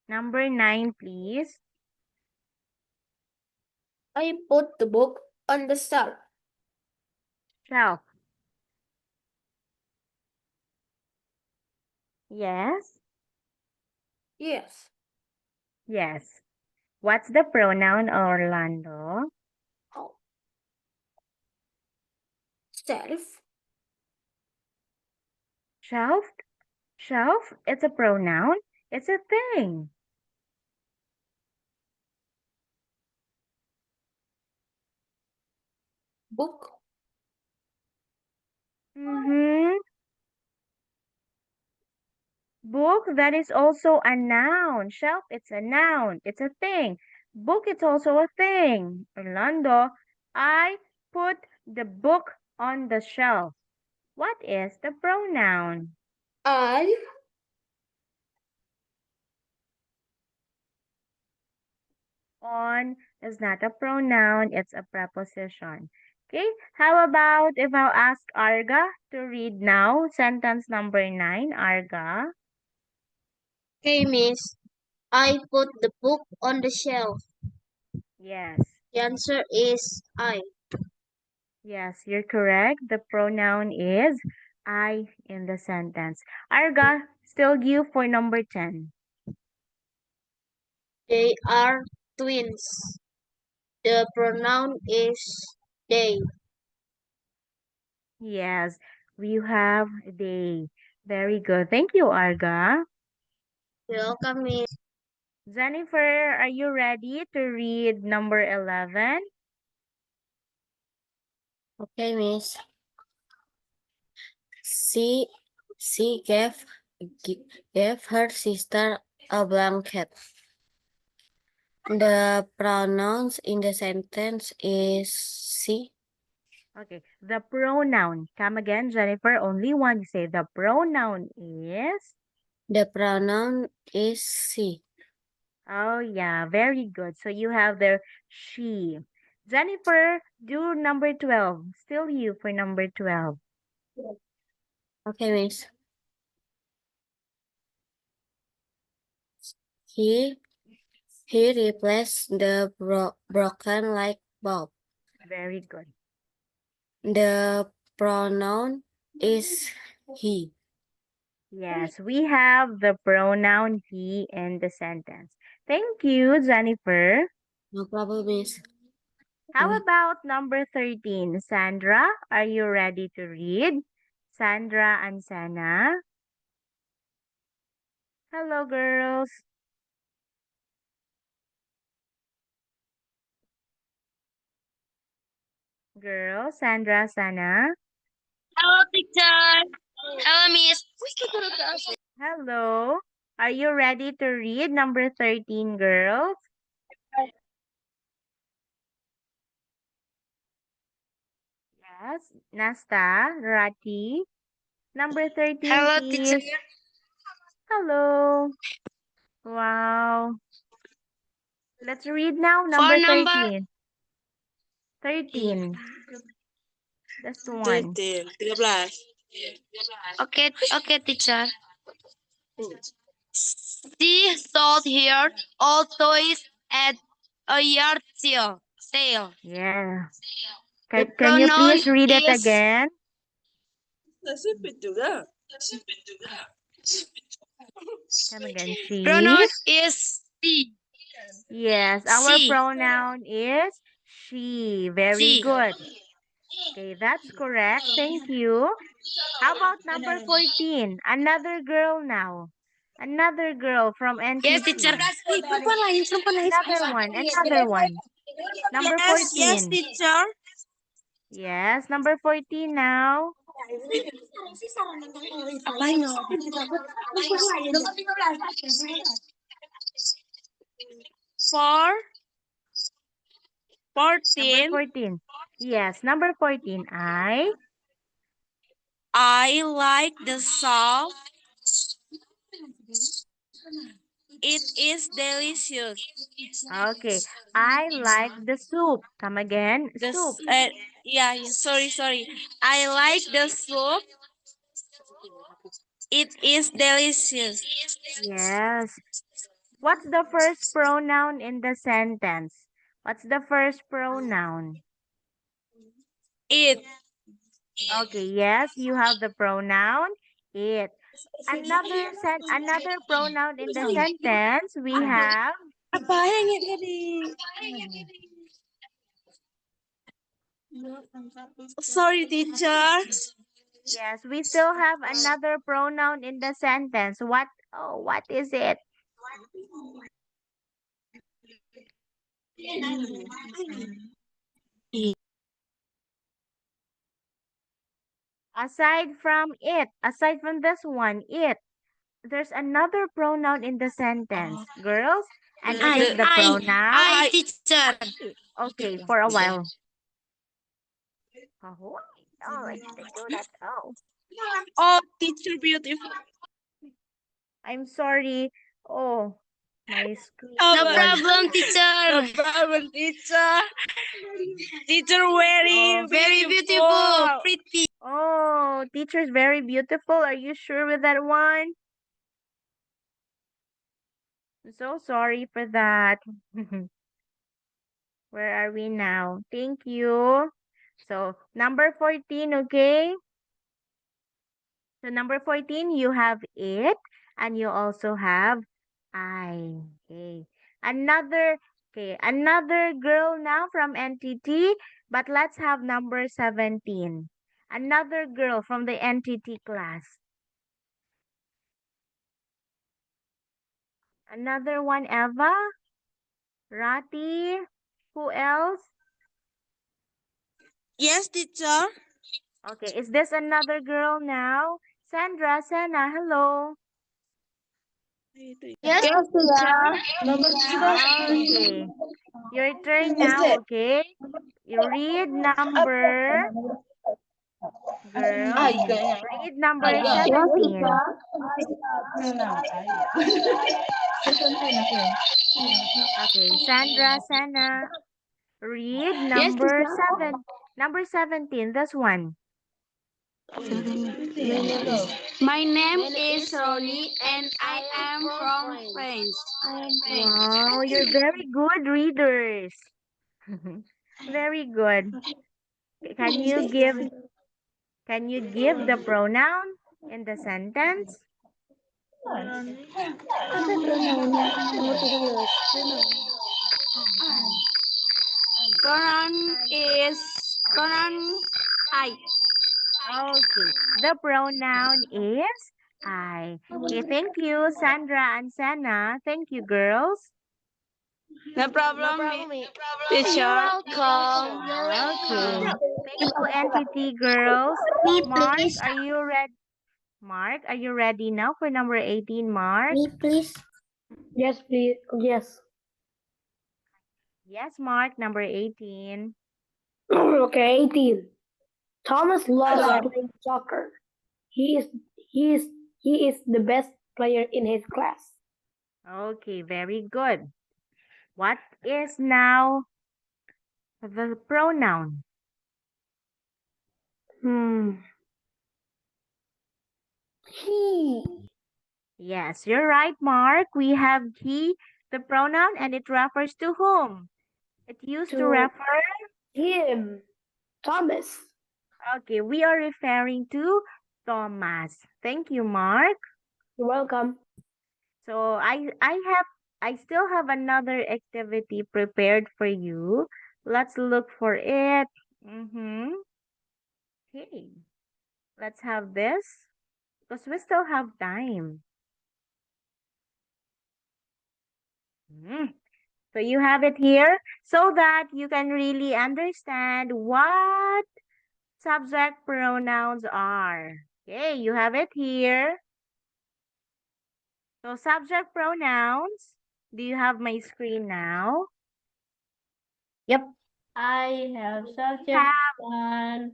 Speaker 6: Number 9, please.
Speaker 5: I put the book on the shelf.
Speaker 6: Shelf. Yes.
Speaker 5: Yes.
Speaker 6: Yes. What's the pronoun, Orlando?
Speaker 5: Oh. Shelf.
Speaker 6: Shelf? Shelf? It's a pronoun. It's a thing.
Speaker 5: Book.
Speaker 6: Mm-hmm. Book, that is also a noun. Shelf, it's a noun. It's a thing. Book, it's also a thing. Orlando, I put the book on the shelf. What is the pronoun?
Speaker 3: I.
Speaker 6: On is not a pronoun, it's a preposition. Okay, how about if I'll ask Arga to read now sentence number 9, Arga?
Speaker 1: Okay, Miss. I put the book on the shelf.
Speaker 6: Yes,
Speaker 1: The answer is I.
Speaker 6: yes, you're correct. The pronoun is I in the sentence. Arga, still you for number 10.
Speaker 1: They are twins. The pronoun is they.
Speaker 6: Yes, we have they. Very good. Thank you, Arga.
Speaker 1: Welcome, Miss.
Speaker 6: Jennifer, are you ready to read number 11?
Speaker 5: Okay, Miss. She she gave her sister a blanket. The pronouns in the sentence is she.
Speaker 6: Okay, the pronoun. Come again, Jennifer. Only one. You say the pronoun is.
Speaker 5: The pronoun is she.
Speaker 6: Oh, yeah, very good. So you have the she. Jennifer, do number 12. Still you for number 12.
Speaker 5: Okay, Miss. He he replaced the broken light bulb.
Speaker 6: Very good.
Speaker 5: The pronoun is he.
Speaker 6: Yes, we have the pronoun he in the sentence. Thank you, Jennifer.
Speaker 5: No problem, Miss.
Speaker 6: How about number 13? Sandra, are you ready to read? Sandra and Sana. Hello, girls. Girls, Sandra, Sana.
Speaker 1: Hello, teacher. Hello, Miss.
Speaker 6: Hello. Are you ready to read number 13, girls? Yes. Nasta, Rati. Number 13,
Speaker 1: Hello, teacher.
Speaker 6: please. Hello. Wow. Let's read now. Number
Speaker 1: Phone number.
Speaker 6: 13. 13. That's the one.
Speaker 8: 13.
Speaker 1: Okay, teacher. She sold here all toys at a yard sale.
Speaker 6: Yeah.
Speaker 1: The
Speaker 6: Can you
Speaker 1: pronoun
Speaker 6: please read it
Speaker 1: is
Speaker 6: again? Come again. She.
Speaker 1: pronoun is she.
Speaker 6: Yes, our
Speaker 1: She.
Speaker 6: pronoun is she. Very
Speaker 1: She.
Speaker 6: good. Okay, that's correct. Thank you. How about number 14? Another girl now. Another girl from
Speaker 1: Yes, teacher.
Speaker 6: NCT. Another one. Another one. Number 14.
Speaker 1: teacher.
Speaker 6: Yes, number 14 now.
Speaker 1: For
Speaker 6: Number
Speaker 1: 14,
Speaker 6: 14. Yes, number 14.
Speaker 1: I like the salt. It is delicious.
Speaker 6: Okay. I like the soup. Come again.
Speaker 1: The
Speaker 6: Soup.
Speaker 1: sorry. I like the soup. It is delicious.
Speaker 6: Yes. What's the first pronoun in the sentence? What's the first pronoun?
Speaker 1: It.
Speaker 6: Okay, yes, you have the pronoun it. Another pronoun in the sentence we have
Speaker 1: Sorry, teacher.
Speaker 6: yes, we still have another pronoun in the sentence. What is it? Aside from this one, it. there's another pronoun in the sentence, girls, and it
Speaker 8: The-
Speaker 6: is the pronoun.
Speaker 8: I, teacher.
Speaker 6: Okay, for a while. Oh, I didn't do that. Oh,
Speaker 8: Oh, teacher, beautiful.
Speaker 6: I'm sorry. Oh, my screen
Speaker 8: No
Speaker 6: was.
Speaker 8: problem, teacher. No problem, teacher. Teacher, very beautiful, pretty.
Speaker 6: Oh, teacher's very beautiful. Are you sure with that one? I'm so sorry for that. Where are we now? Thank you. So, number 14, okay? So, number 14, you have it, and you also have I. Okay. Another girl now from NTT, but let's have number 17. Another girl from the NTT class. Another one, Eva, Rati, who else?
Speaker 8: Yes, teacher.
Speaker 6: Okay, is this another girl now? Sandra, Sena, hello.
Speaker 3: Yes, teacher.
Speaker 6: Okay, your turn now, okay? You read number, girls, read number 17. Okay, Sandra, Sena, read
Speaker 3: Yes,
Speaker 6: number
Speaker 3: teacher.
Speaker 6: 17, this one.
Speaker 9: My name is Ronnie and I am from France.
Speaker 6: Wow, you're very good readers. Very good. Can you give the pronoun in the sentence?
Speaker 9: Pronoun I.
Speaker 6: Okay, the pronoun is I. Okay, thank you, Sandra and Sana. Thank you, girls.
Speaker 9: No problem, teacher.
Speaker 6: Okay, thank you, entity girls.
Speaker 1: Me,
Speaker 6: Mark,
Speaker 1: please.
Speaker 6: are you ready? Mark, are you ready now for number 18, Mark?
Speaker 1: Me, please.
Speaker 3: Yes, please. Yes.
Speaker 6: Yes, Mark, number 18.
Speaker 3: Okay, 18. Thomas loves playing soccer. He is he is he is the best player in his class.
Speaker 6: Okay, very good. What is now the pronoun?
Speaker 3: He.
Speaker 6: Yes, you're right, Mark. We have he, the pronoun, and it refers to whom? It used to
Speaker 3: To-
Speaker 6: refer.
Speaker 3: Him. Thomas.
Speaker 6: Okay, we are referring to Thomas. Thank you, Mark.
Speaker 3: You're welcome.
Speaker 6: So I still have another activity prepared for you. Let's look for it. Okay. Let's have this because we still have time. So you have it here so that you can really understand what subject pronouns are. Okay, you have it here. So subject pronouns. Do you have my screen now?
Speaker 9: Yep. I have subject one.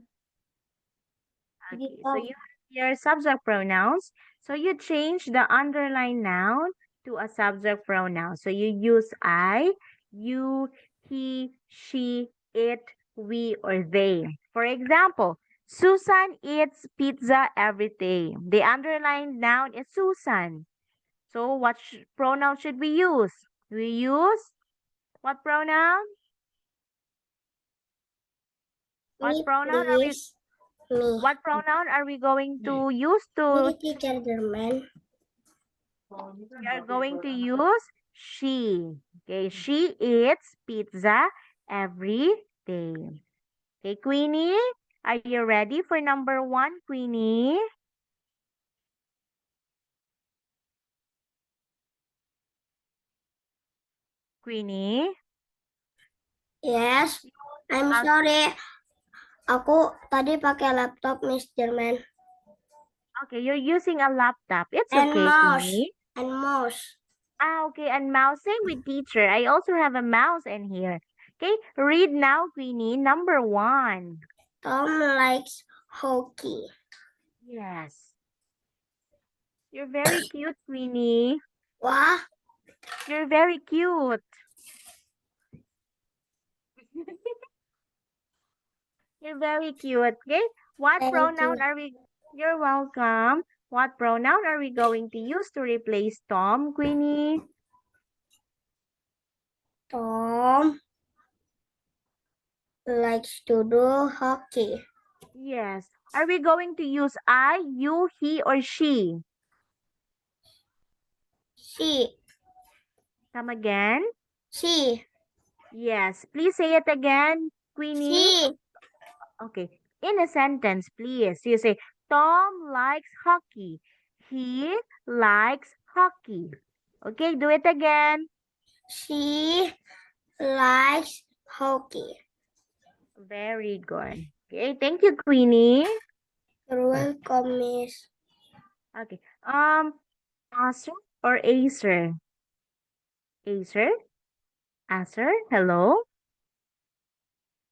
Speaker 6: Okay, so you have your subject pronouns. So you change the underlined noun to a subject pronoun. So you use I, you, he, she, it, we, or they. For example, Susan eats pizza every day. The underlined noun is Susan. So what pronoun should we use? We use what pronoun? What pronoun are we?
Speaker 1: Me.
Speaker 6: What pronoun are we going to use to?
Speaker 1: Teacher German.
Speaker 6: We are going to use she. Okay, she eats pizza every day. Okay, Queenie, are you ready for number 1, Queenie? Queenie?
Speaker 1: Yes. I'm sorry. Aku tadi pakai laptop, Miss German.
Speaker 6: Okay, you're using a laptop. It's
Speaker 5: And
Speaker 6: okay,
Speaker 5: mouse.
Speaker 6: Queenie.
Speaker 5: And mouse.
Speaker 6: Okay, and mouse. Same with teacher. I also have a mouse in here. Okay, read now, Queenie. Number 1.
Speaker 5: Tom likes hockey.
Speaker 6: Yes. You're very cute, Queenie.
Speaker 5: What?
Speaker 6: You're very cute. You're very cute. Okay, what
Speaker 5: Thank
Speaker 6: pronoun
Speaker 5: you.
Speaker 6: are we? You're welcome. What pronoun are we going to use to replace Tom, Queenie?
Speaker 5: Tom likes to do hockey.
Speaker 6: Yes. Are we going to use I, you, he, or she?
Speaker 5: She.
Speaker 6: Come again?
Speaker 5: She.
Speaker 6: Yes. Please say it again, Queenie.
Speaker 5: She.
Speaker 6: Okay. In a sentence, please. You say, Tom likes hockey. He likes hockey. Okay, do it again.
Speaker 5: She likes hockey.
Speaker 6: Very good. Okay, thank you, Queenie.
Speaker 5: You're welcome, Miss.
Speaker 6: Okay. Acer or Acer? Acer? Acer? Hello?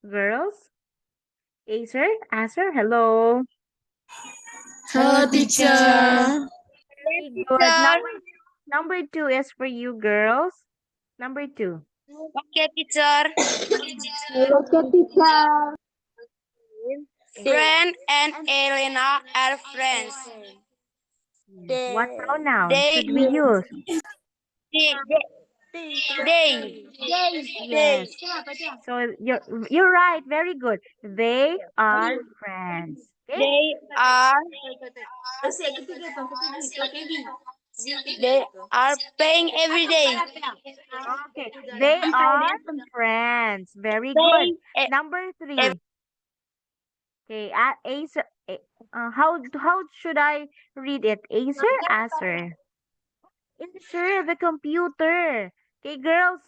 Speaker 6: Girls? Acer? Acer? Hello?
Speaker 9: Hello, teacher.
Speaker 6: Very good. Number 2 is for you, girls. Number 2.
Speaker 9: Okay, teacher.
Speaker 5: Okay, teacher.
Speaker 9: Fran and Elena are friends.
Speaker 6: What pronoun
Speaker 9: They,
Speaker 6: should we use?
Speaker 9: they,
Speaker 6: Yes. So you're right. Very good. They are friends. Okay?
Speaker 9: they are, they are playing every day.
Speaker 6: Okay. They are friends. Very good.
Speaker 9: They,
Speaker 6: Number 3. Okay. Acer. How should I read it? Acer, Acer. Acer, the computer. Okay, girls.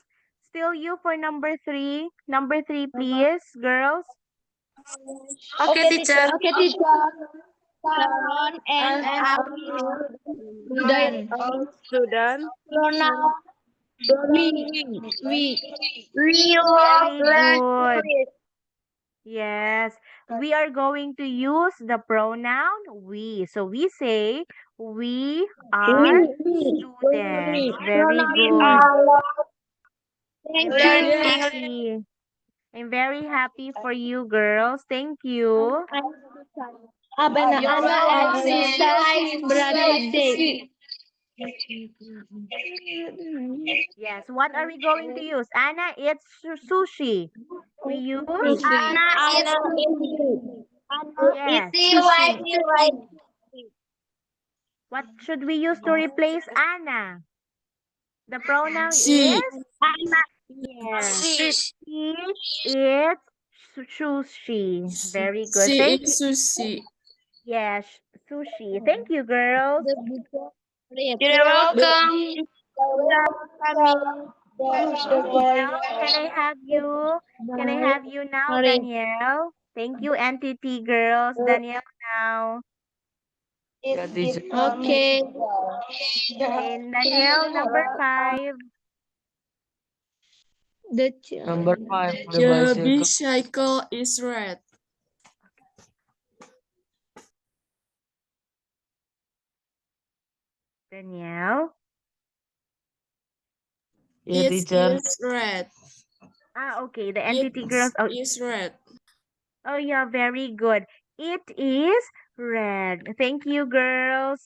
Speaker 6: Still you for number 3. Number 3, please, girls.
Speaker 9: okay, teacher.
Speaker 5: Okay, teacher.
Speaker 9: Sharon and
Speaker 6: Student.
Speaker 9: student.
Speaker 5: Pronoun.
Speaker 9: We love
Speaker 6: Very
Speaker 9: learn
Speaker 6: good.
Speaker 9: English.
Speaker 6: Yes, we are going to use the pronoun we. So we say we are students. Very good. I'm
Speaker 9: Learn
Speaker 6: very
Speaker 9: English.
Speaker 6: happy. I'm very happy for you girls. Thank you. Yes, what are we going to use? Anna, it's sushi. We use?
Speaker 9: Anna
Speaker 6: Yes.
Speaker 9: like
Speaker 6: What should we use to replace Anna? The pronoun is? Yes. She eats sushi. Very good. Thank you.
Speaker 9: sushi.
Speaker 6: Yes, sushi. Thank you, girls.
Speaker 9: You're welcome.
Speaker 6: Danielle, can I have you? Can I have you now, Danielle? Thank you, NTT girls. Danielle now.
Speaker 7: Yeah, teacher.
Speaker 9: Okay.
Speaker 6: And Danielle, number 5.
Speaker 7: Number 5, the
Speaker 9: The
Speaker 7: bicycle.
Speaker 9: bicycle is red.
Speaker 6: Danielle.
Speaker 7: Yeah,
Speaker 9: It
Speaker 7: teacher.
Speaker 9: is red.
Speaker 6: Okay. The
Speaker 9: It
Speaker 6: NTT girls. Oh,
Speaker 9: is red.
Speaker 6: oh, yeah, very good. It is red. Thank you, girls.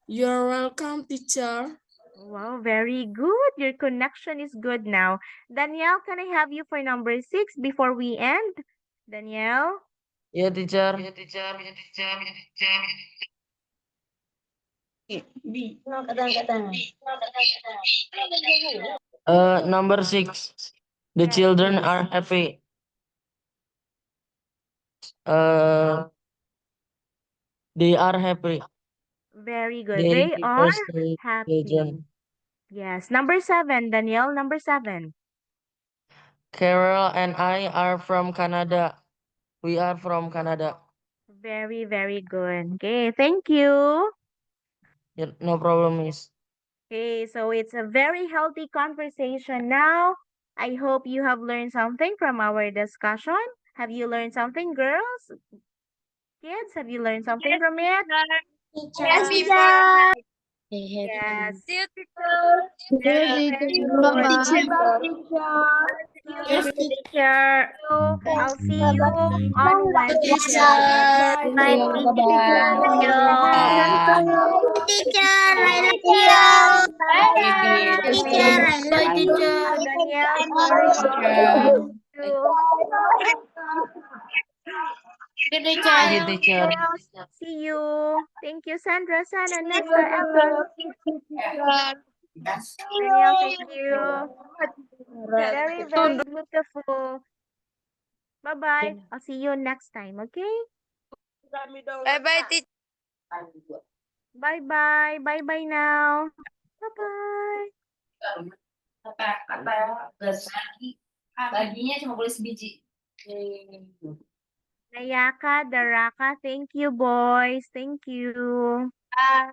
Speaker 9: You're welcome, teacher.
Speaker 6: Wow, very good. Your connection is good now. Danielle, can I have you for number 6 before we end? Danielle?
Speaker 7: Yeah, teacher. Number 6. The
Speaker 6: Yes,
Speaker 7: children
Speaker 6: please.
Speaker 7: are happy. They are happy.
Speaker 6: Very good.
Speaker 7: They
Speaker 6: They are
Speaker 7: refers to
Speaker 6: happy.
Speaker 7: children.
Speaker 6: Yes. Number 7, Danielle. Number 7.
Speaker 7: Carol and I are from Canada. We are from Canada.
Speaker 6: Very, very good. Okay, thank you.
Speaker 7: Yeah, no problem, Miss.
Speaker 6: Okay, so it's a very healthy conversation now. I hope you have learned something from our discussion. Have you learned something, girls? Kids, have you learned something from it?
Speaker 1: Yes, teacher.
Speaker 6: Yes.
Speaker 9: See you, teacher.
Speaker 6: Very, very good.
Speaker 3: Yes, teacher.
Speaker 6: So I'll see you on Wednesday.
Speaker 5: Bye, teacher. I love you.
Speaker 6: Bye.
Speaker 5: Teacher, I love you.
Speaker 6: Danielle, Gloria.
Speaker 7: Thank you, teacher.
Speaker 6: See you. Thank you, Sandra, Sana, Nesta, Ella. Danielle, thank you. Very, very beautiful. Bye-bye. I'll see you next time, okay?
Speaker 9: Bye-bye, teacher.
Speaker 6: Bye-bye. Bye-bye now. Bye-bye. Nayaka, Daraka, thank you, boys. Thank you.
Speaker 9: Bye.